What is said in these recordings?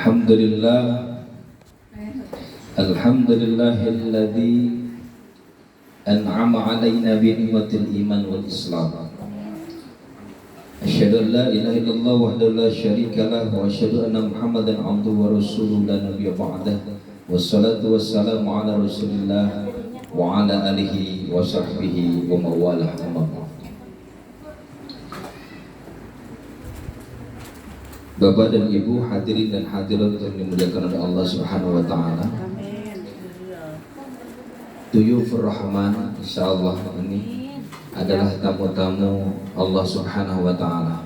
Alhamdulillah, alhamdulillahilladzi an'ama alaina bi ni'matil iman wal islam. Asyhadu an la ilaha illallah wahdahu la syarika lah wa asyhadu anna Muhammadan abduhu wa rasuluhu la nabiyya ba'dah. Wassalatu wassalamu ala Rasulillah wa ala alihi wa sahbihi wa mawalah. Bapak dan Ibu hadirin dan hadirat yang dimuliakan oleh Allah Subhanahu wa taala. Duyufur Rahman, insyaallah ini adalah tamu-tamu Allah Subhanahu wa taala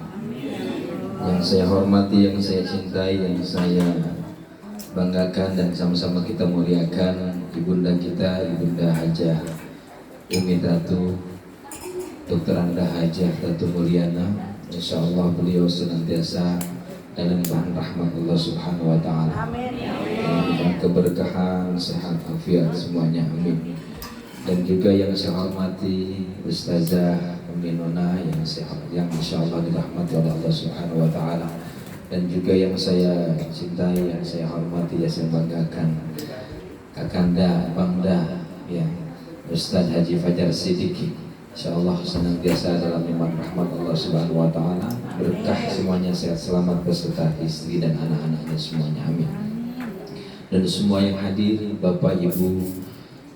yang saya hormati, yang saya cintai, yang saya banggakan dan sama-sama kita muliakan ibunda kita, Ibunda Hajah Umi Datu Dr. Anda Hajah Datu Mulyana. Insyaallah beliau senantiasa dalam bahan rahmat Allah Subhanahu wa taala. Amin. Keberkahan, sehat, afiat semuanya. Amin. Dan juga yang saya hormati Ustazah Umi Nona yang insyaallah dirahmati oleh Allah Subhanahu wa taala. Dan juga yang saya cintai, yang saya hormati, yang saya banggakan Kakanda Bangda ya, Ustaz Haji Fajar Siddiqi. InsyaAllah senantiasa dalam iman rahmat Allah Subhanahu wa ta'ala, berkah semuanya, sehat selamat beserta istri dan anak-anaknya semuanya, amin. Dan semua yang hadir, Bapak Ibu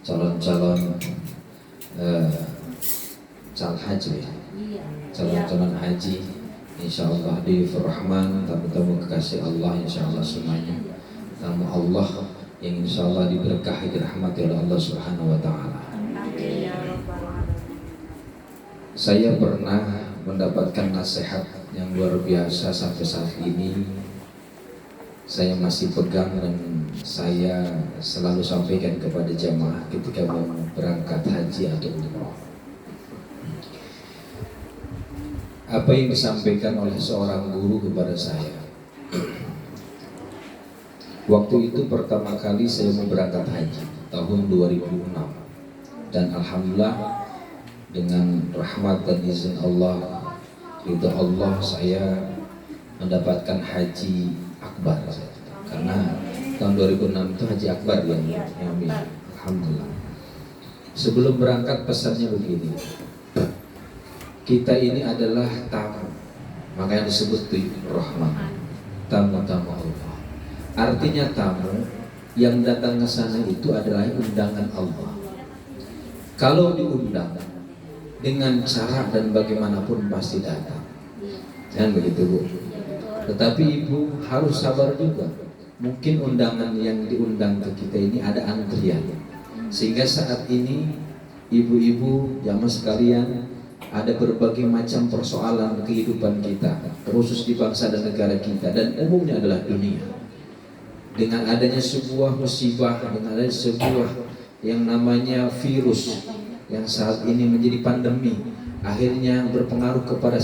calon-calon haji ya, calon-calon haji, insyaallah di Rahman, tamu-tamu kekasih Allah, insyaallah semuanya tamu Allah yang insyaallah diberkahi dirahmati oleh Allah Subhanahu wa ta'ala. Saya pernah mendapatkan nasihat yang luar biasa sampai saat ini saya masih pegang dan saya selalu sampaikan kepada jamaah ketika mau berangkat haji atau umroh. Apa yang disampaikan oleh seorang guru kepada saya. Waktu itu pertama kali saya mau berangkat haji tahun 2006 dan alhamdulillah dengan rahmat dan izin Allah, ridha Allah, saya mendapatkan haji akbar. Karena tahun 2006 itu haji akbar yang alhamdulillah. Sebelum berangkat pesannya begini, kita ini adalah tamu, makanya disebut rahmat, tamu-tamu Allah. Artinya tamu yang datang ke sana itu adalah undangan Allah. Kalau diundang dengan cara dan bagaimanapun pasti datang, kan begitu Bu. Tetapi Ibu harus sabar juga. Mungkin undangan yang diundang ke kita ini ada antrian, sehingga saat ini ibu-ibu jamaah sekalian ada berbagai macam persoalan kehidupan kita, khusus di bangsa dan negara kita dan umumnya adalah dunia. Dengan adanya sebuah musibah, dengan adanya sebuah yang namanya virus yang saat ini menjadi pandemi, akhirnya berpengaruh kepada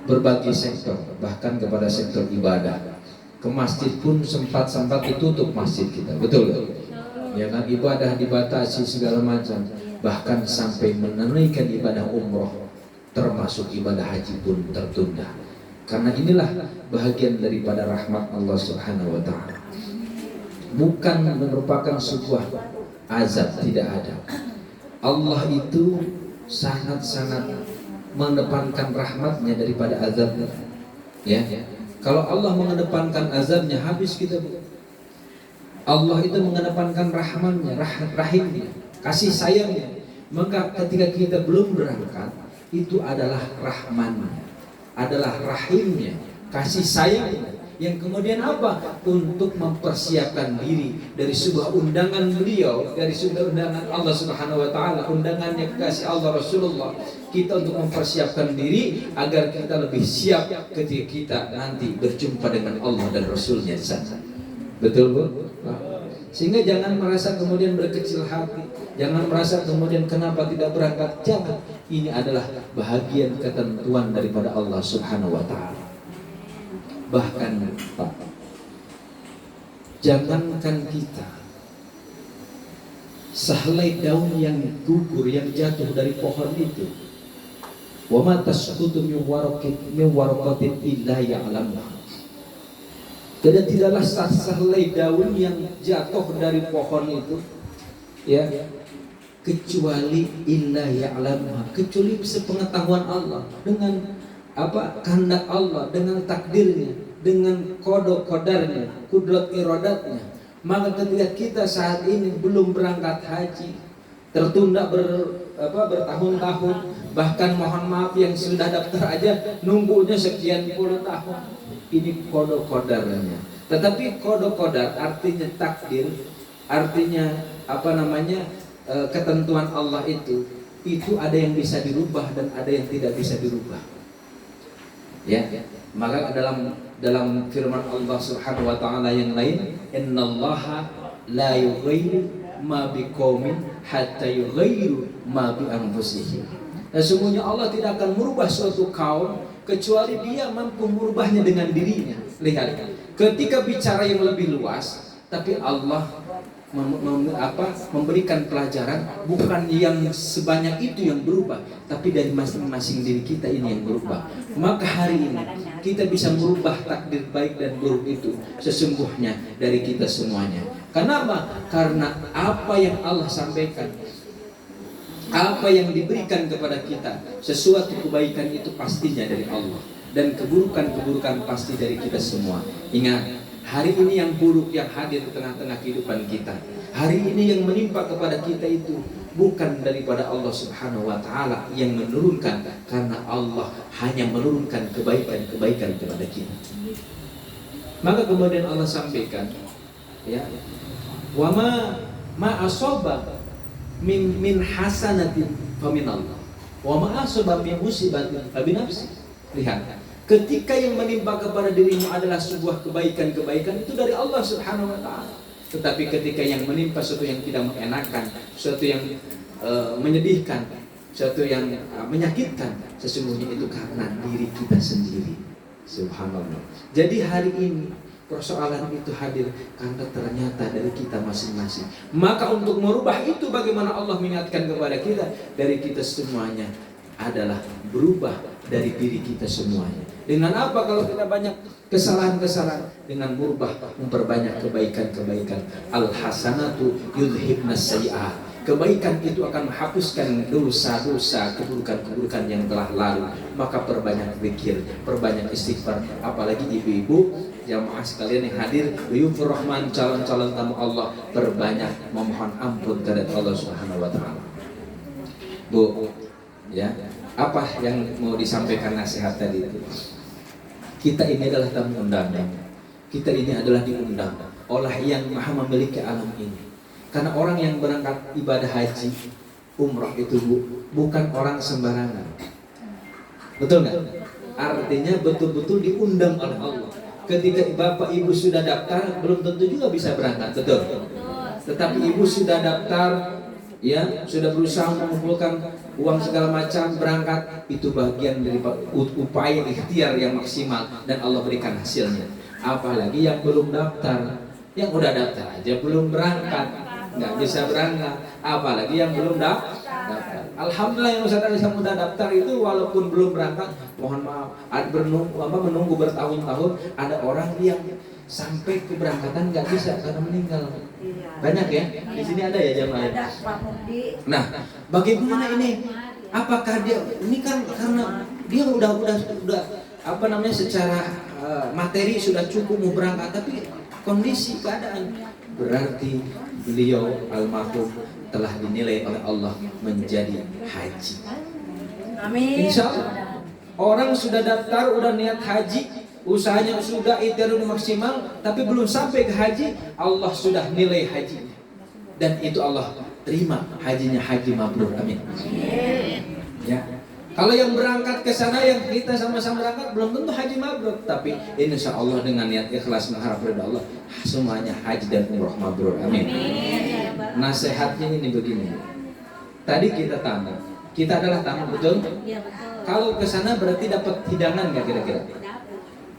berbagai sektor, bahkan kepada sektor ibadah. Ke masjid pun sempat ditutup masjid kita, betul? Ya kan, ibadah dibatasi segala macam, bahkan sampai menunaikan ibadah umroh, termasuk ibadah haji pun tertunda. Karena inilah bahagian daripada rahmat Allah Subhanahu wa ta'ala. Bukan merupakan sebuah azab, tidak ada. Allah itu sangat-sangat mengedepankan rahmatnya daripada azabnya. Ya, kalau Allah mengedepankan azabnya habis kita. Allah itu mengedepankan rahmatnya, rahimnya, kasih sayangnya. Maka ketika kita belum berangkat, itu adalah rahmannya, adalah rahimnya, kasih sayangnya. Yang kemudian apa? Untuk mempersiapkan diri dari sebuah undangan beliau, dari sebuah undangan Allah Subhanahu wa ta'ala, undangannya kekasih Allah Rasulullah, kita untuk mempersiapkan diri agar kita lebih siap ketika kita nanti berjumpa dengan Allah dan Rasulnya di sana. Betul Bu? Sehingga jangan merasa kemudian berkecil hati, jangan merasa kemudian kenapa tidak berangkat. Jangan, ini adalah bahagian ketentuan daripada Allah Subhanahu wa ta'ala. Bahkan Pak, jangankan kita, sehelai daun yang gugur, yang jatuh dari pohon itu, wa ma tasqutu min waraqatin illa ya'lamuha. Dan tidaklah sehelai daun yang jatuh dari pohon itu, ya, kecuali illa ya'lamha, kecuali sepengetahuan Allah, dengan apa, kehendak Allah, dengan takdirnya, dengan qadarnya, kudrat iradatnya. Maka ketika kita saat ini belum berangkat haji, tertunda bertahun-tahun, bahkan mohon maaf yang sudah daftar aja nunggunya sekian puluh tahun, ini qadarnya. Tetapi qadar artinya takdir, artinya apa namanya, ketentuan Allah itu ada yang bisa dirubah dan ada yang tidak bisa dirubah. Ya, maka dalam firman Allah Subhanahu wa taala yang lain, innallaha la yughayyiru ma biqaumin hatta yughayyiru ma bi anfusihim. Sesungguhnya Allah tidak akan merubah suatu kaum kecuali dia mampu merubahnya dengan dirinya. Lihat, ketika bicara yang lebih luas, tapi Allah memberikan pelajaran, bukan yang sebanyak itu yang berubah, tapi dari masing-masing diri kita ini yang berubah. Maka hari ini kita bisa merubah takdir baik dan buruk itu sesungguhnya dari kita semuanya. Kenapa? Karena apa yang Allah sampaikan, apa yang diberikan kepada kita, sesuatu kebaikan itu pastinya dari Allah, dan keburukan pasti dari kita semua. Ingat, hari ini yang buruk yang hadir di tengah-tengah kehidupan kita, hari ini yang menimpa kepada kita itu bukan daripada Allah Subhanahu wa taala yang menurunkan, karena Allah hanya menurunkan kebaikan kepada kita. Maka kemudian Allah sampaikan, ya, wa ma asaba min hasanatin faminallah wa ma asaba min musibatin fabinafsi. Lihat, ketika yang menimpa kepada dirimu adalah sebuah kebaikan itu dari Allah Subhanahu wa taala. Tetapi ketika yang menimpa sesuatu yang tidak mengenakan, sesuatu yang menyedihkan, sesuatu yang menyakitkan, sesungguhnya itu karena diri kita sendiri. Subhanallah. Jadi hari ini persoalan itu hadir karena ternyata dari kita masing-masing. Maka untuk merubah itu, bagaimana Allah mengingatkan kepada kita, dari kita semuanya adalah berubah dari diri kita semuanya. Dengan apa? Kalau kita banyak kesalahan-kesalahan, dengan memperbanyak kebaikan. Al-hasanatu yudhibnas sayyi'at. Kebaikan itu akan menghapuskan dosa-dosa, keburukan yang telah lalu. Maka perbanyak zikir, perbanyak istighfar. Apalagi ibu-ibu jamaah sekalian yang hadir, Duyufur Rahman, calon-calon tamu Allah, perbanyak memohon ampun kepada Allah Subhanahu wa taala. Bu, ya, apa yang mau disampaikan nasihat tadi itu? Kita ini adalah tamu undangan. Kita ini adalah diundang oleh yang maha memiliki alam ini. Karena orang yang berangkat ibadah haji, umrah itu bukan orang sembarangan. Betul nggak? Artinya betul-betul diundang oleh Allah. Ketika bapak ibu sudah daftar, belum tentu juga bisa berangkat, betul? Tetapi ibu sudah daftar, ya, sudah berusaha mengumpulkan uang segala macam, berangkat, itu bagian dari upaya ikhtiar yang maksimal, dan Allah berikan hasilnya. Apalagi yang belum daftar, yang udah daftar aja belum berangkat, nggak bisa berangkat, apalagi yang belum daftar. Alhamdulillah yang sudah daftar itu walaupun belum berangkat, mohon maaf, menunggu bertahun-tahun. Ada orang yang sampai keberangkatan nggak bisa karena meninggal. Banyak ya, di sini ada ya jamaah. Nah, bagaimana ini? Apakah dia ini kan karena dia udah apa namanya, secara materi sudah cukup mau berangkat, tapi kondisi keadaan, berarti beliau almarhum telah dinilai oleh Allah menjadi haji. Amin. Insya Allah. Orang sudah daftar, udah niat haji, usahanya sudah ikhtiar maksimal, tapi belum sampai ke haji, Allah sudah nilai hajinya, dan itu Allah terima hajinya, haji mabrur. Amin. Ya. Kalau yang berangkat ke sana, yang kita sama-sama berangkat, belum tentu haji mabrur, tapi insya Allah dengan niat ikhlas mengharap ridha Allah, semuanya haji dan umrah mabrur. Amin. Nasihatnya ini begini. Tadi kita tamu, kita adalah tamu, betul? Iya, betul. Kalau ke sana berarti dapat hidangan nggak kira-kira?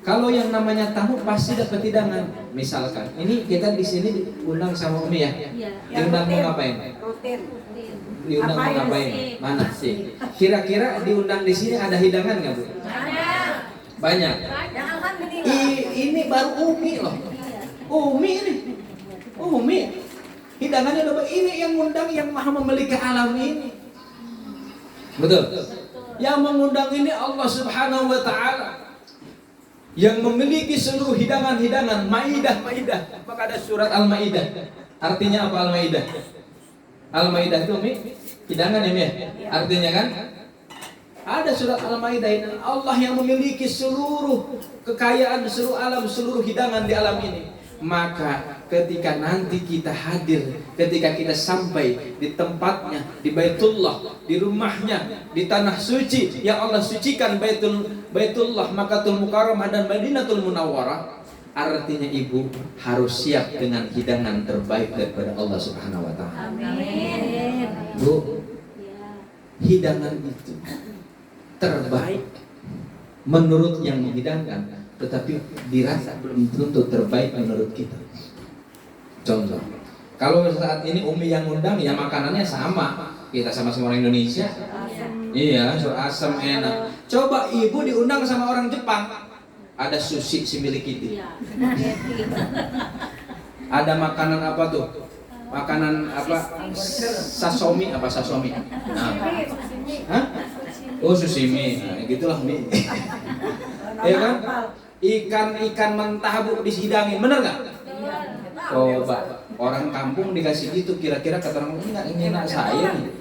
Kalau yang namanya tamu pasti dapat hidangan. Misalkan, ini kita di sini diundang sama Umi ya? Iya. Diundang mau ngapain? Rutin. Diundang mau ngapain? Mana sih? Kira-kira diundang di sini ada hidangan nggak, Bu? Banyak. Ini ini baru Umi loh. Umi ini. Umi. Hidangannya lebih ini yang ngundang yang maha memiliki alam ini. Betul. Yang mengundang ini Allah Subhanahu wa taala. Yang memiliki seluruh hidangan-hidangan, Maidah. Maka ada surat Al-Maidah. Artinya apa Al-Maidah? Al-Maidah itu hidangan ini ya. Artinya kan ada surat Al-Maidah ini Allah yang memiliki seluruh kekayaan, seluruh alam, seluruh hidangan di alam ini. Maka ketika nanti kita hadir, ketika kita sampai di tempatnya, di Baitullah, di rumahnya, di tanah suci yang Allah sucikan, Baitullah, Makkatul Mukarramah dan Madinatul Munawwarah, artinya ibu harus siap dengan hidangan terbaik daripada Allah Subhanahu wa taala. Amin. Bu, hidangan itu terbaik menurut yang menghidangkan, tetapi dirasa belum tentu terbaik menurut kita. Contoh, kalau saat ini Umi yang undang, ya makanannya sama, kita sama-sama orang Indonesia. Iya, so asam enak. Coba ibu diundang sama orang Jepang, ada sushi similikiti. Ada makanan apa tuh? Makanan apa? Sashimi apa sashimi? Nah. Hah? Oh sushimi, nah, gitulah Mi. Ya kan? Ikan mentah bu dihidangin, bener nggak? Coba orang kampung dikasih gitu, kira-kira kata orang ini nggak enak saya nih.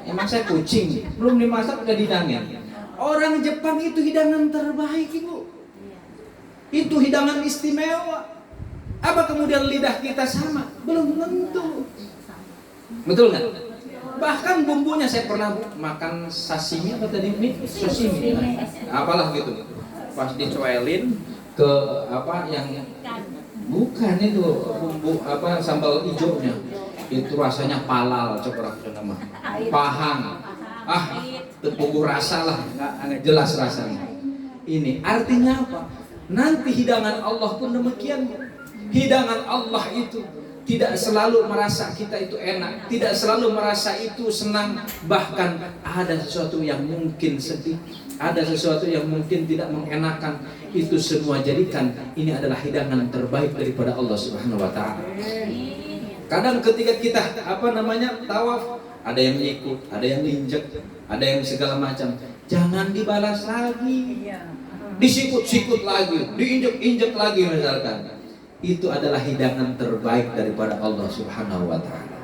Emang saya kucing, belum dimasak udah dihidangin. Orang Jepang itu hidangan terbaik ibu. Itu hidangan istimewa. Apa kemudian lidah kita sama? Belum tentu. Betul nggak? Bahkan bumbunya saya pernah makan sashimi apa tadi ini? Sashimi. Apalah gitu. Pas dicuelin ke apa yang bukan itu bumbu apa sambal hijaunya. Itu rasanya palal coba nama. Pahang. Bumbu rasa lah, nggak jelas rasanya. Ini artinya apa? Nanti hidangan Allah pun demikian. Hidangan Allah itu tidak selalu merasa kita itu enak, tidak selalu merasa itu senang, bahkan ada sesuatu yang mungkin sedih, ada sesuatu yang mungkin tidak mengenakan. Itu semua jadikan ini adalah hidangan terbaik daripada Allah Subhanahu wa taala. Kadang ketika kita tawaf, ada yang ikut, ada yang injek, ada yang segala macam. Jangan dibalas lagi, disikut-sikut lagi, diinjek-injek lagi misalkan. Itu adalah hidangan terbaik daripada Allah Subhanahu wa taala.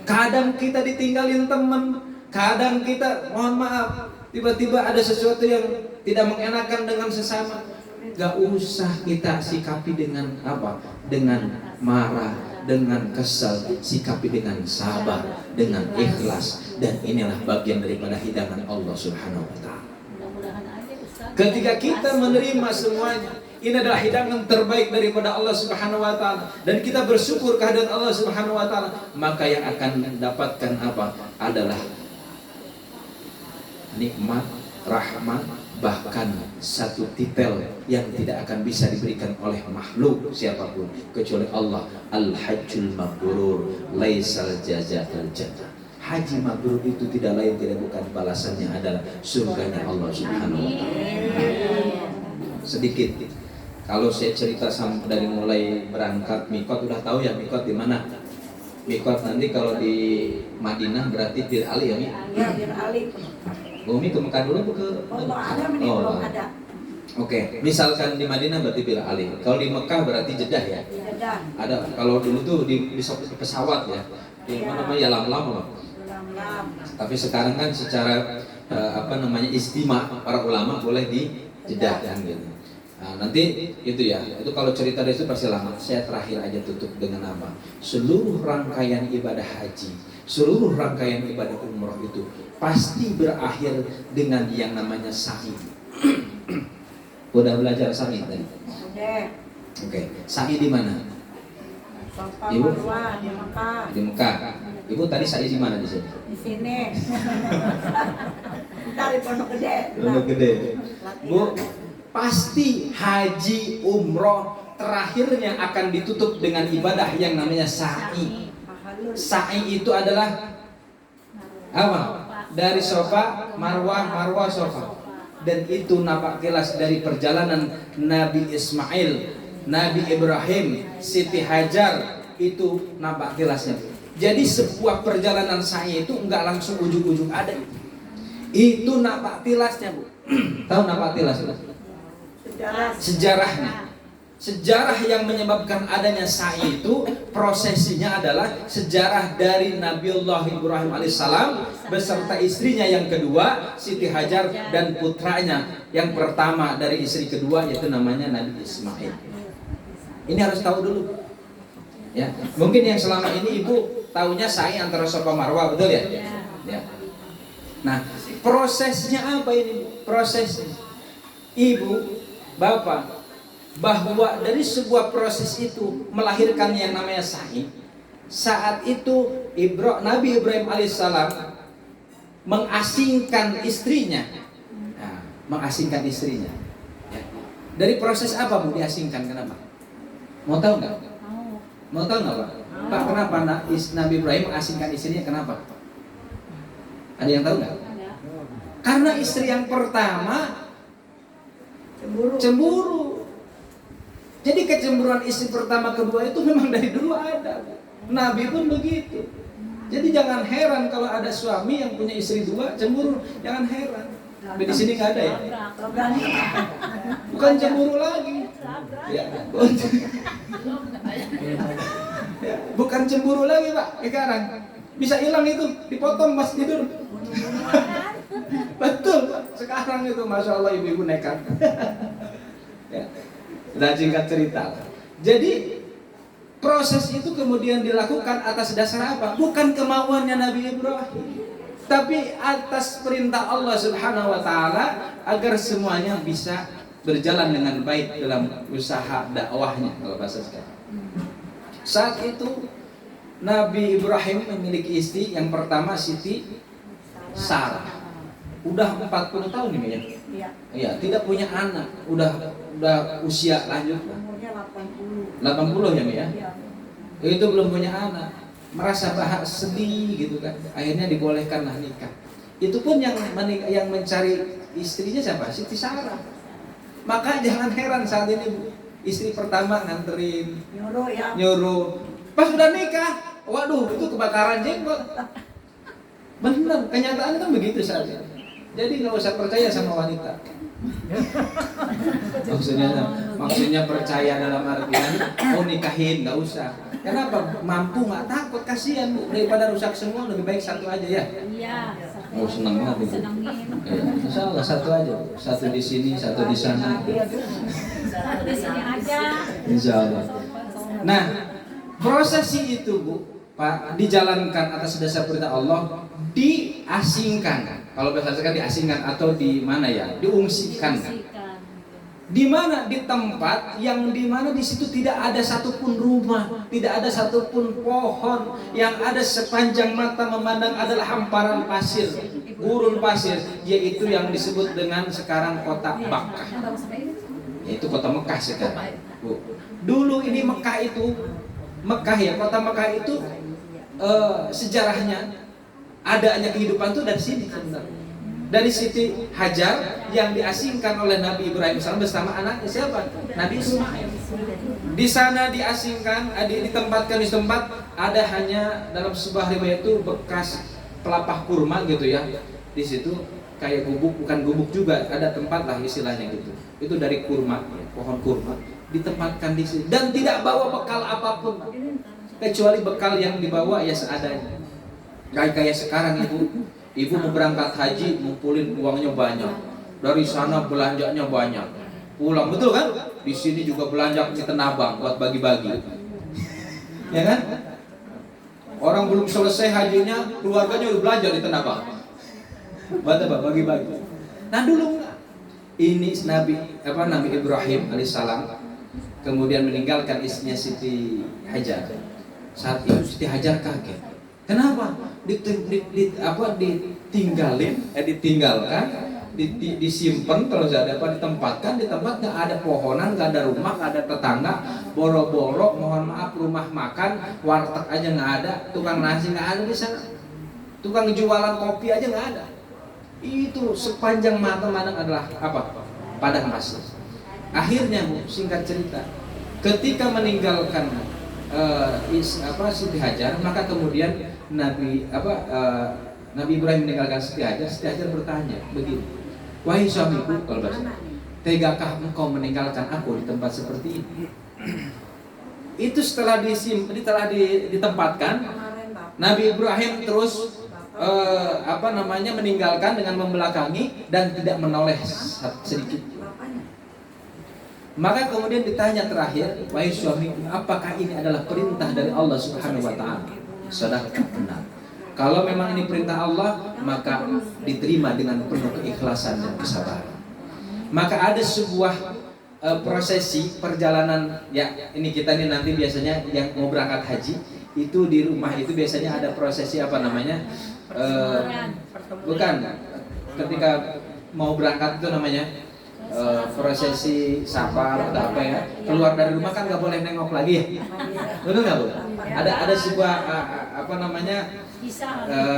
Kadang kita ditinggalin teman, kadang kita mohon maaf, tiba-tiba ada sesuatu yang tidak mengenakan dengan sesama. Gak usah kita sikapi dengan apa? Dengan marah, dengan kesal, sikapi dengan sabar, dengan ikhlas, dan inilah bagian daripada hidangan Allah Subhanahu wa taala. Ketika kita menerima semuanya, ini adalah hidangan terbaik daripada Allah Subhanahu wa taala, dan kita bersyukur kehadiran Allah Subhanahu wa taala, maka yang akan mendapatkan apa? Adalah nikmat, rahmat, bahkan satu titel yang tidak akan bisa diberikan oleh makhluk siapapun kecuali Allah. Al-hajjul mabrur laisal jazaa'ul jannah. Haji mabrur itu tidak lain tidak bukan balasannya adalah surganya Allah Subhanahu wa taala. Sedikit kalau saya cerita dari mulai berangkat mikot, udah tahu ya mikot di mana? Mikot nanti kalau di Madinah berarti Bir Ali ya Mi? Iya, Bir Ali. Bumi ke Mekah dulu ke? Belum ada. Oke, misalkan di Madinah berarti Bir Ali. Kalau di Mekah berarti Jeddah ya? Jeddah. Ada kalau dulu tuh di pesawat ya. Di mana namanya Lam-Lam loh. Tapi sekarang kan secara istimewa para ulama boleh di Jeddah kan gitu. Nah, nanti itu ya, itu kalau cerita dari itu pasti lama. Saya terakhir aja tutup dengan apa? Seluruh rangkaian ibadah haji, seluruh rangkaian ibadah umroh itu pasti berakhir dengan yang namanya sa'i. Udah belajar sa'i tadi? Oke. Sa'i di mana? Ibu? Di Mekah. Di Mekah. Ibu tadi sa'i di mana di sini? Di sini. Ntar di Pondok Gede. Pondok Gede. Bu, pasti haji umroh terakhirnya akan ditutup dengan ibadah yang namanya sa'i. Sa'i itu adalah apa? Dari Safa, Marwah, Marwah, Safa. dan itu nampak jelas dari perjalanan Nabi Ismail, Nabi Ibrahim, Siti Hajar, itu nampak jelasnya. Jadi sebuah perjalanan sa'i itu enggak langsung ujung-ujung ada itu. Itu nampak jelasnya, Bu. Tahu nampak jelas? Sejarahnya. Sejarah yang menyebabkan adanya sa'i itu prosesinya adalah sejarah dari Nabiullah Ibrahim alaihissalam beserta istrinya yang kedua Siti Hajar dan putranya yang pertama dari istri kedua yaitu namanya Nabi Ismail. Ini harus tahu dulu. Ya, mungkin yang selama ini ibu taunya sa'i antara Safa Marwah, betul ya? Ya. Nah, prosesnya apa ini? Prosesnya ibu, bapak, bahwa dari sebuah proses itu melahirkan yang namanya sa'i. Saat itu Nabi Ibrahim alaihissalam mengasingkan istrinya. Nah, mengasingkan istrinya. Ya. Dari proses apa Bu diasingkan? Kenapa? Mau tahu nggak? Mau tahu nggak Pak? Pak, kenapa Nabi Ibrahim mengasingkan istrinya? Kenapa? Ada yang tahu nggak? Karena istri yang pertama cemburu. Jadi kecemburuan istri pertama kedua itu memang dari dulu ada. Nabi pun begitu. Jadi jangan heran kalau ada suami yang punya istri dua cemburu, jangan heran. Tapi di sini nggak ada ya. Bukan cemburu lagi. Ya. Bukan cemburu lagi Pak. Sekarang bisa hilang itu, dipotong pas tidur. Betul Pak. Sekarang itu masya Allah ibu-ibu nekat. Ya. Nah, singkat cerita. Jadi proses itu kemudian dilakukan atas dasar apa? Bukan kemauannya Nabi Ibrahim, tapi atas perintah Allah Subhanahu wa taala agar semuanya bisa berjalan dengan baik dalam usaha dakwahnya kalau bahasa sekarang. Saat itu Nabi Ibrahim memiliki istri yang pertama Siti Sarah. Udah 40 tahun ini ya. Iya, tidak punya anak, udah usia lanjut. Umurnya 80. 80 ya, Mi ya? Iya. Itu belum punya anak. Merasa sedih gitu kan. Akhirnya dibolehkanlah nikah. Itu pun yang mencari istrinya siapa? Siti Sarah. Maka jangan heran saat ini Bu, istri pertama nganterin, nyuruh. Pas udah nikah, waduh itu kebakaran jenggot. Benar, kenyataan kan begitu saja. Jadi nggak usah percaya sama wanita. Maksudnya percaya dalam artian nikahin nggak usah. Kenapa? Mampu nggak takut, kasihan Bu. Daripada rusak semua lebih baik satu aja ya. Iya. Oh senang banget Bu. Insyaallah satu aja, satu di sini, satu di sana. Satu di sini aja. Insyaallah. Nah, prosesi itu Bu, Pak, dijalankan atas dasar perintah Allah, diasingkan. Kalau bahasa sekarang diasingkan atau di mana ya? Diungsikan. Di mana? Di tempat yang di mana di situ tidak ada satupun rumah, tidak ada satupun pohon, yang ada sepanjang mata memandang adalah hamparan pasir, gurun pasir, yaitu yang disebut dengan sekarang kota Makkah. Yaitu kota Mekah sekarang. Bu. Dulu ini Mekah ya, kota Mekah itu sejarahnya adanya kehidupan itu dari sini sebenarnya. Dari Siti Hajar yang diasingkan oleh Nabi Ibrahim bersama anaknya siapa? Nabi Ismail. Di sana diasingkan, ditempatkan di tempat ada hanya dalam sebuah riwayat itu bekas pelapah kurma gitu ya. Di situ kayak gubuk, bukan gubuk juga, ada tempat lah istilahnya gitu. Itu dari kurma, ya, pohon kurma ditempatkan di sini dan tidak bawa bekal apapun kecuali bekal yang dibawa ya seadanya. Kayak sekarang ibu mau berangkat haji, ngumpulin uangnya banyak. Dari sana belanjanya banyak. Pulang betul kan? Di sini juga belanja di Tenabang buat bagi-bagi. Ya kan? Orang belum selesai hajinya, keluarganya udah belanja di Tenabang. Buat apa? Bagi-bagi. Nah dulu enggak. Ini Nabi Ibrahim alaihissalam kemudian meninggalkan istrinya Siti Hajar. Saat itu Siti Hajar kaget. Kenapa? Ditinggalkan, disimpan terus ada ditempatkan di tempat nggak ada pohonan, nggak ada rumah, nggak ada tetangga, boro-boro, mohon maaf rumah makan, warteg aja nggak ada, tukang nasi nggak ada di sana, tukang jualan kopi aja nggak ada. Itu sepanjang mata mandang adalah apa? Padang pasir. Akhirnya Bu, singkat cerita, ketika meninggalkan Siti Hajar, maka kemudian Nabi Ibrahim meninggalkan Siti Hajar bertanya begini, wahai suamiku, kalau bahasa, tegakah engkau meninggalkan aku di tempat seperti ini? Itu setelah ditempatkan, Nabi Ibrahim terus meninggalkan dengan membelakangi dan tidak menoleh sedikit. Maka kemudian ditanya terakhir, wahai suamiku, apakah ini adalah perintah dari Allah Subhanahu wa taala? Sadaqah, benar. Kalau memang ini perintah Allah, maka diterima dengan penuh keikhlasan dan kesabaran. Maka ada sebuah prosesi perjalanan, ya ini kita nih nanti biasanya yang mau berangkat haji itu di rumah itu biasanya ada prosesi bukan ketika mau berangkat itu namanya prosesi safar atau apa ya, keluar dari rumah kan nggak boleh nengok lagi ya, betul nggak Bu? Ada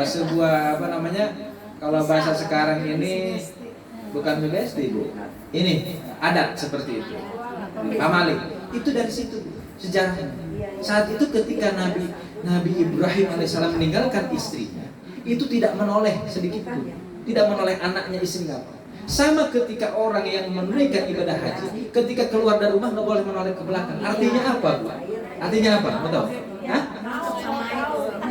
sebuah kalau bahasa sekarang ini bukan BSD Bu, ini adat seperti itu, amali itu dari situ sejarahnya. Saat itu ketika Nabi Ibrahim alaihissalam meninggalkan istrinya, itu tidak menoleh sedikit pun, tidak menoleh anaknya, istri nggak apa. Sama ketika orang yang menunaikan ibadah haji, ketika keluar dari rumah nggak boleh menoleh ke belakang. Artinya apa Bu? Artinya apa? Betul? Hah?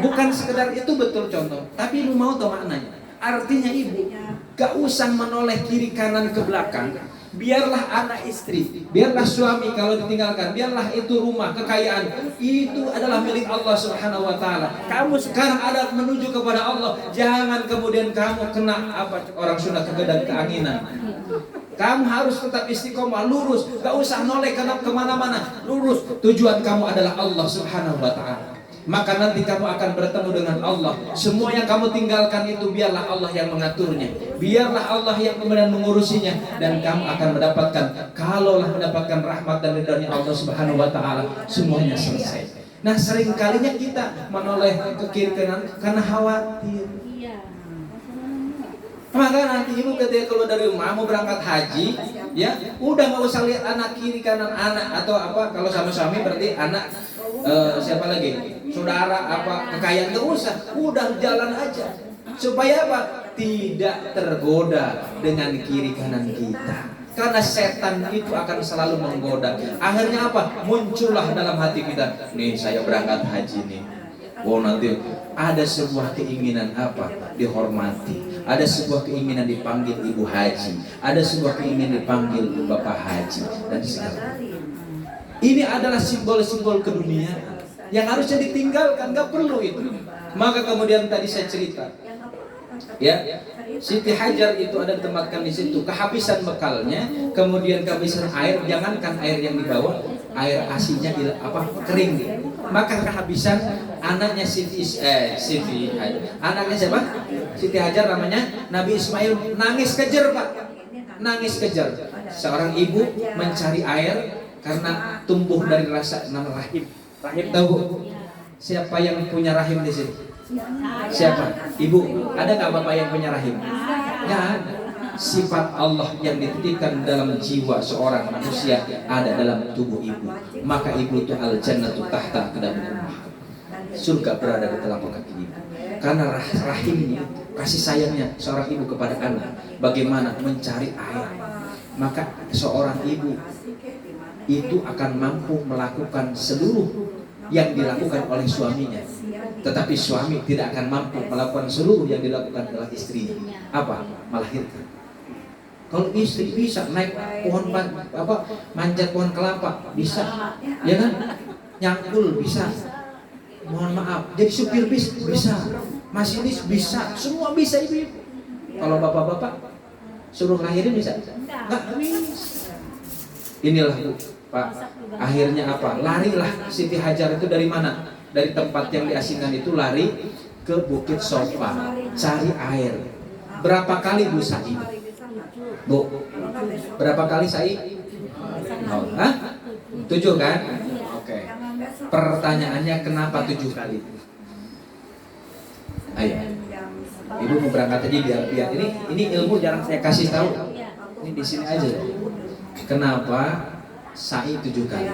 Bukan sekedar itu, betul contoh, tapi lu mau tahu maknanya? Artinya ibu gak usah menoleh kiri kanan ke belakang. Biarlah anak istri, biarlah suami kalau ditinggalkan, biarlah itu rumah, kekayaan, itu adalah milik Allah Subhanahu wa taala. Kamu sekarang ada menuju kepada Allah, jangan kemudian kamu kena orang Sunda kegedan keanginan. Kamu harus tetap istiqomah, lurus, gak usah noleh kemana-mana, lurus. Tujuan kamu adalah Allah Subhanahu wa taala. Maka nanti kamu akan bertemu dengan Allah. Semua yang kamu tinggalkan itu biarlah Allah yang mengaturnya, biarlah Allah yang kemudian mengurusinya, dan kamu akan mendapatkan, kalaulah mendapatkan rahmat dan ridhonya Allah Subhanahu wa taala, semuanya selesai. Nah, seringkalinya kita menoleh ke kiri kanan karena khawatir. Maka nanti ibu ketika keluar dari rumah mau berangkat haji, ya udah nggak usah lihat anak kiri kanan, anak atau apa. Kalau sama suami berarti anak, siapa lagi, saudara, kekayaan, nggak usah, udah jalan aja. Supaya apa? Tidak tergoda dengan kiri kanan kita. Karena setan itu akan selalu menggoda. Akhirnya apa? Muncullah dalam hati kita, nih saya berangkat haji nih. Oh, nanti ada sebuah keinginan dihormati. Ada sebuah keinginan dipanggil ibu haji. Ada sebuah keinginan dipanggil bapak haji dan segala. Ini adalah simbol-simbol keduniaan yang harusnya ditinggalkan, nggak perlu itu. Maka kemudian tadi saya cerita, ya, Siti Hajar itu ada ditempatkan di situ, kehabisan bekalnya, kemudian kehabisan air, jangankan air yang dibawa, air asinya kering. Maka kehabisan anaknya Siti Hajar. Anaknya siapa? Siti Hajar namanya Nabi Ismail, nangis kejer Pak. Nangis kejer. Seorang ibu mencari air karena tumbuh dari rasa nama rahim. Rahim tahu? Siapa yang punya rahim di sini? Siapa? Ibu. Ada nggak bapak yang punya rahim? Nggak ada. Sifat Allah yang dititipkan dalam jiwa seorang manusia ada dalam tubuh ibu. Maka ibu itu al-jannatu tahta aqdamil ummahat. Surga berada di telapak kaki ibu. Karena rahimnya, kasih sayangnya seorang ibu kepada anak, bagaimana mencari air. Maka seorang ibu itu akan mampu melakukan seluruh yang dilakukan oleh suaminya. Tetapi suami tidak akan mampu melakukan seluruh yang dilakukan oleh istrinya. Apa? Melahirkan. Kalau istri bisa naik pohon manjat pohon kelapa, bisa, ya kan? Nyangkul bisa. Mohon maaf, jadi supir bis bisa, masinis bisa, semua bisa ibu-ibu. Kalau bapak-bapak suruh lahirin bisa? Enggak bisa. Inilah Bu, Pak. Akhirnya apa? Larilah Siti Hajar itu dari mana? Dari tempat yang diasingkan itu lari ke Bukit Sofa, cari air. Berapa kali Bu sa'i? Bu, berapa kali sa'i? Oh, 7 kan? Oke. Pertanyaannya kenapa 7 kali? Ayo. Ibu mau berangkat aja biar ini ilmu jarang saya kasih tahu. Ini di sini aja. Kenapa sa'i 7 kali?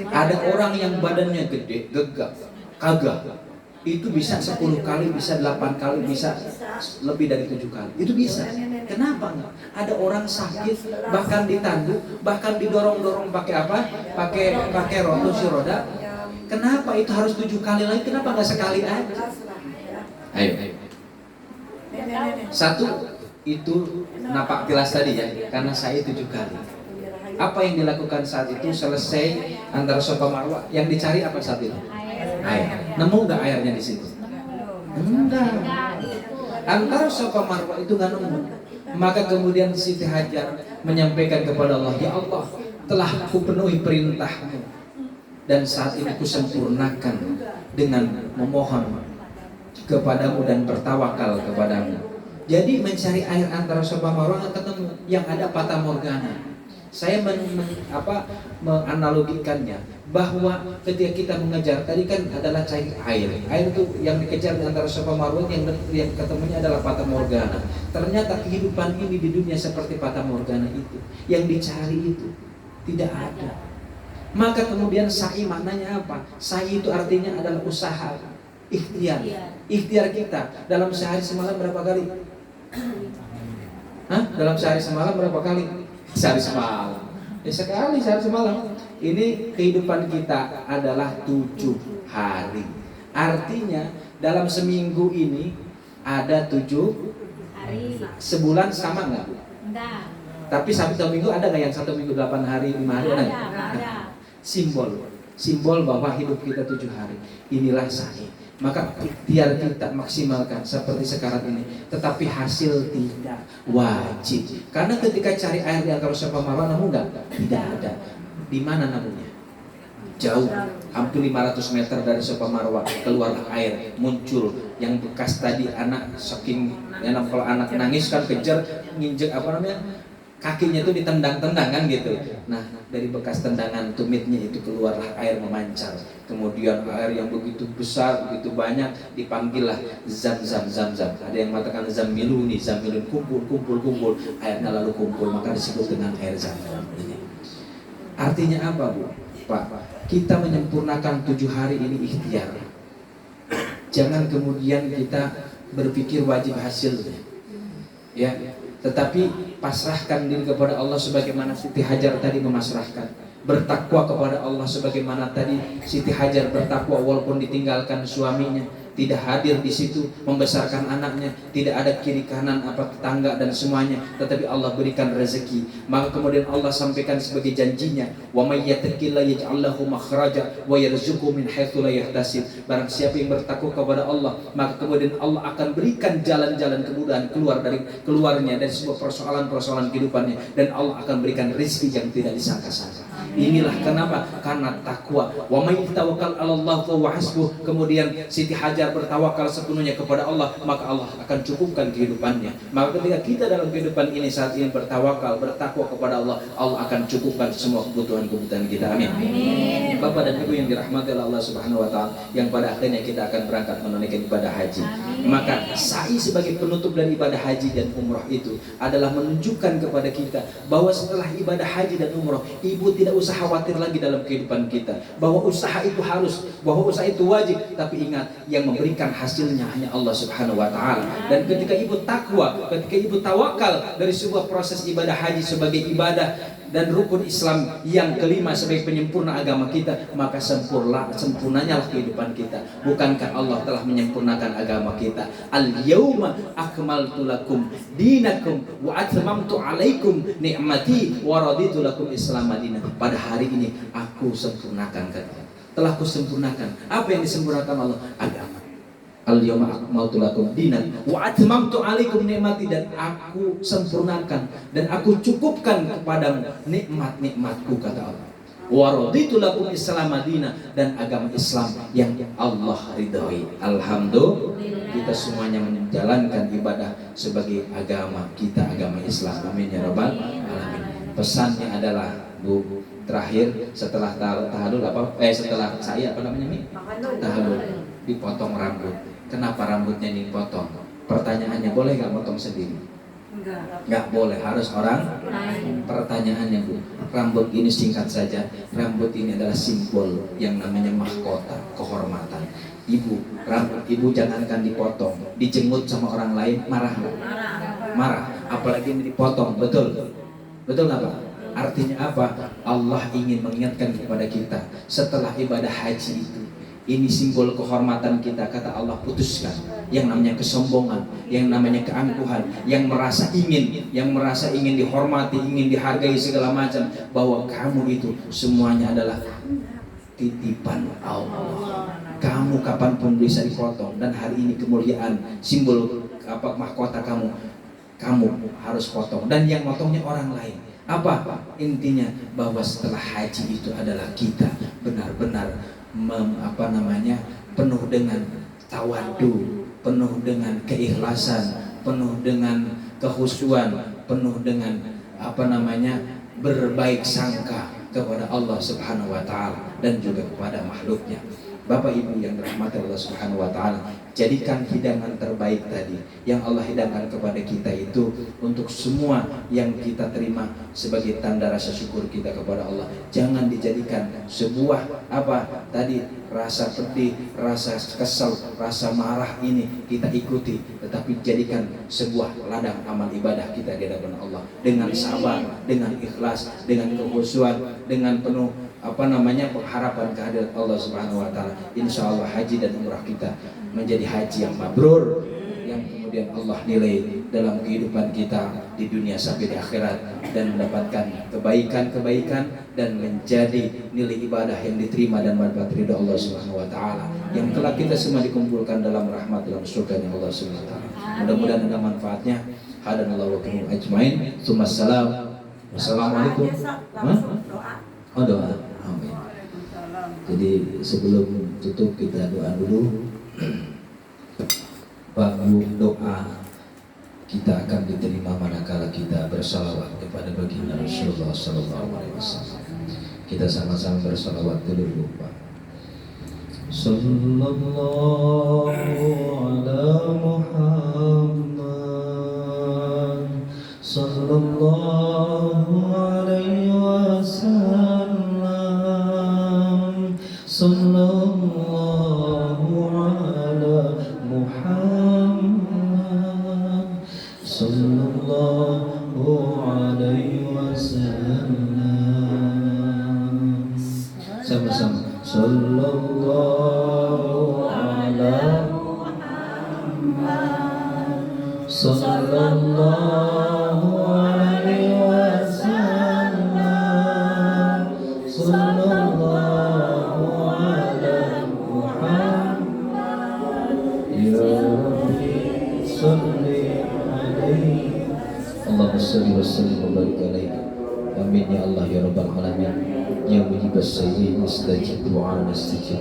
Ada orang yang badannya gede, gegap, kagak. Itu bisa 10 kali, bisa 8 kali, bisa lebih dari 7 kali. Itu bisa. Kenapa enggak? Ada orang sakit, bahkan ditanduk, bahkan didorong-dorong pakai apa? Pakai roda. Kenapa itu harus 7 kali lagi? Kenapa enggak sekali aja? Ayo. Satu, itu napak tilas tadi ya, karena saya 7 kali. Apa yang dilakukan saat itu selesai antara Safa Marwah, yang dicari apa saat itu? Air. Nemu nggak airnya di situ? Enggak. Antara Safa Marwah itu nggak nemu. Maka kemudian Siti Hajar menyampaikan kepada Allah, ya Allah, telah kupenuhi perintahmu dan saat ini kusempurnakan dengan memohon kepadamu dan bertawakal kepadamu. Jadi mencari air antara Safa Marwah nggak ketemu, yang ada fata morgana. Saya menganalogikannya bahwa ketika kita mengejar tadi kan adalah cari air. Air itu yang dikejar di antara Safa Marwah, yang ketemunya adalah fata morgana. Ternyata kehidupan ini di dunia seperti fata morgana itu. Yang dicari itu tidak ada. Maka kemudian sa'i maknanya apa? Sa'i itu artinya adalah usaha, ikhtiar. Ikhtiar kita dalam sehari semalam berapa kali? Dalam sehari semalam berapa kali? Sehari semalam. Ya sekali sehari semalam. Ini kehidupan kita adalah 7 hari. Artinya dalam seminggu ini ada 7 hari. Sebulan sama nggak? Enggak. Tapi Sabtu Minggu ada nggak yang 1 minggu 8 hari, 5 hari? Ada. Simbol bahwa hidup kita 7 hari. Inilah sa'i. Maka ikhtiar kita maksimalkan seperti sekarang ini. Tetapi hasil tidak wajib. Karena ketika cari air di antara Safa Marwah, namun tidak ada. Di mana namunnya? Jauh, hampir 500 meter dari Safa Marwah keluar air, muncul yang bekas tadi anak saking kalau anak nangis kan kejar nginjek kakinya itu ditendang-tendang kan gitu. Nah, dari bekas tendangan tumitnya itu keluarlah air memancar. Kemudian air yang begitu besar, begitu banyak, dipanggillah zam. Ada yang mengatakan zamilun, kumpul, airnya lalu kumpul, maka disebut dengan air zam. Artinya apa, Bu? Pak, kita menyempurnakan 7 hari ini ikhtiar. Jangan kemudian kita berpikir wajib hasilnya. Ya, tetapi pasrahkan diri kepada Allah sebagaimana Siti Hajar tadi memasrahkan. Bertakwa kepada Allah sebagaimana tadi Siti Hajar bertakwa walaupun ditinggalkan suaminya, tidak hadir di situ membesarkan anaknya, tidak ada kiri kanan tetangga dan semuanya, tetapi Allah berikan rezeki. Maka kemudian Allah sampaikan sebagai janjinya, wa may yattaqillaha yaj'al lahu makhraja wa yarzuqhu min haitsu la yahtasib. Barang siapa yang bertakwa kepada Allah, maka kemudian Allah akan berikan jalan-jalan kemudahan keluarnya dari sebuah persoalan-persoalan kehidupannya, dan Allah akan berikan rezeki yang tidak disangka-sangka. Inilah kenapa, karena takwa. Wa may tawakkal 'alallah fa huwa hasbuh. Kemudian Siti Hajar bertawakal sepenuhnya kepada Allah, maka Allah akan cukupkan kehidupannya. Maka ketika kita dalam kehidupan ini saat ini bertawakal, bertakwa kepada Allah, Allah akan cukupkan semua kebutuhan-kebutuhan kita. Amin. Amin. Bapak dan Ibu yang dirahmati Allah Subhanahu wa taala, yang pada akhirnya kita akan berangkat menunaikan ibadah haji. Amin. Maka sa'i sebagai penutup dari ibadah haji dan umrah itu adalah menunjukkan kepada kita bahwa setelah ibadah haji dan umrah, ibu tidak usah khawatir lagi dalam kehidupan kita, bahwa usaha itu harus, bahwa usaha itu wajib. Tapi ingat, yang memberikan hasilnya hanya Allah Subhanahu wa taala. Dan ketika ibu takwa, ketika ibu tawakal dari sebuah proses ibadah haji sebagai ibadah dan rukun Islam yang kelima sebagai penyempurna agama kita, maka sempurnanya kehidupan kita. Bukankah Allah telah menyempurnakan agama kita? Al-yauma akmaltu lakum dinakum wa atmamtu alaikum ni'mati wa raditu lakum Islam madinah. Pada hari ini aku sempurnakan kalian. Telah kusempurnakan. Apa yang disempurnakan Allah? Agama. Al-yawma akmaltu lakum dinan wa atmamtu alaikum ni'mati, dan aku sempurnakan dan aku cukupkan kepadamu nikmat-nikmatku, kata Allah. Wa raditu lakum Islam madinah, dan agama Islam yang Allah ridhoi. Alhamdulillah, kita semuanya menjalankan ibadah sebagai agama kita, agama Islam. Amin ya rabbal alamin. Pesannya adalah, Bu, terakhir setelah tahallul setelah saya tahalul dipotong rambut. Kenapa rambutnya dipotong? Pertanyaannya, boleh nggak motong sendiri? Enggak. Nggak boleh, harus orang Lain. Pertanyaannya Bu, rambut ini singkat saja. Rambut ini adalah simbol yang namanya mahkota, kehormatan. Ibu, rambut ibu jangankan dipotong, dijenggut sama orang lain, marah nggak? Marah, apalagi ini dipotong, betul? Betul nggak Pak? Artinya apa? Allah ingin mengingatkan kepada kita setelah ibadah haji itu. Ini simbol kehormatan kita, kata Allah, putuskan yang namanya kesombongan, yang namanya keangkuhan, yang merasa ingin dihormati, ingin dihargai segala macam, bahwa kamu itu semuanya adalah titipan Allah. Kamu kapanpun bisa dipotong, dan hari ini kemuliaan, simbol mahkota kamu harus potong, dan yang motongnya orang lain. Apa intinya? Bahwa setelah haji itu adalah kita benar-benar penuh dengan tawadu, penuh dengan keikhlasan, penuh dengan kehusuan, penuh dengan berbaik sangka kepada Allah Subhanahu wa taala dan juga kepada makhluknya. Bapak Ibu yang dirahmati Allah Subhanahu wa taala, jadikan hidangan terbaik tadi yang Allah hidangkan kepada kita itu untuk semua yang kita terima sebagai tanda rasa syukur kita kepada Allah. Jangan dijadikan sebuah rasa pedih, rasa kesal, rasa marah ini kita ikuti, tetapi jadikan sebuah ladang amal ibadah kita di hadapan Allah dengan sabar, dengan ikhlas, dengan kekhusyuan, dengan penuh pengharapan kehadirat Allah Subhanahu wa taala. Insya Allah haji dan umrah kita menjadi haji yang mabrur, yang kemudian Allah nilai dalam kehidupan kita di dunia sampai di akhirat, dan mendapatkan kebaikan-kebaikan dan menjadi nilai ibadah yang diterima dan manfaat ridha Allah Subhanahu wa taala, yang kelak kita semua dikumpulkan dalam rahmat dalam surga Allah Subhanahu wa taala. Mudah-mudahan ada manfaatnya. Hadanallahu wa iyyakum ajmain. Wassalamualaikum. Oh, doa. Amin. Jadi sebelum tutup kita doa dulu. Bahwa doa kita akan diterima manakala kita bersalawat kepada baginda Rasulullah SAW. Kita sama-sama bersalawat dulu, Pak. Sallallahu ala Muhammad, sallallahu alaihi wasallam, sallallahu ala Muhammad, sallallahu alaihi wasallam. Sama-sama. Sallallahu ala Muhammad, sallallahu alaihi wasallam, sallallahu ala Muhammad. Ya Rabbi salli alaihi, Allahumma salli wa sallim wa barik alaihi. Amin ya Allah ya Rabbal alamin. Ya mujibas sayyi'in istajib du'ana istajib.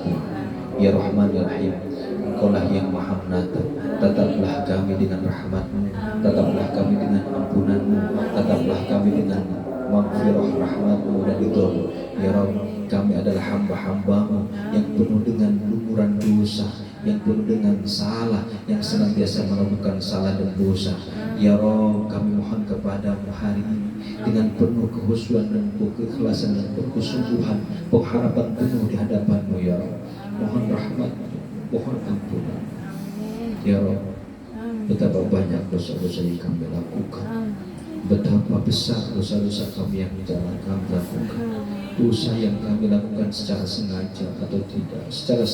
Ya Rahman ya Rahim, Engkaulah yang maha menatap. Tataplah kami dengan rahmat-Mu, tataplah kami dengan ampunan-Mu, tataplah kami dengan maghfirah rahmat-Mu dan ridha-Mu. Ya Rabb, kami adalah hamba-hamba-Mu yang penuh dengan lumuran dosa, yang penuh dengan salah, yang senantiasa melakukan salah dan dosa. Ya Rabb, kami mohon kepadamu hari ini dengan penuh kehusuan dan keikhlasan dan kesungguhan, pengharapan penuh di hadapan-Mu ya Rabb. Mohon rahmat, mohon ampunan. Ya Rabb, betapa banyak dosa-dosa yang kami lakukan, betapa besar dosa-dosa kami yang kami lakukan, dosa yang kami lakukan secara sengaja atau tidak, secara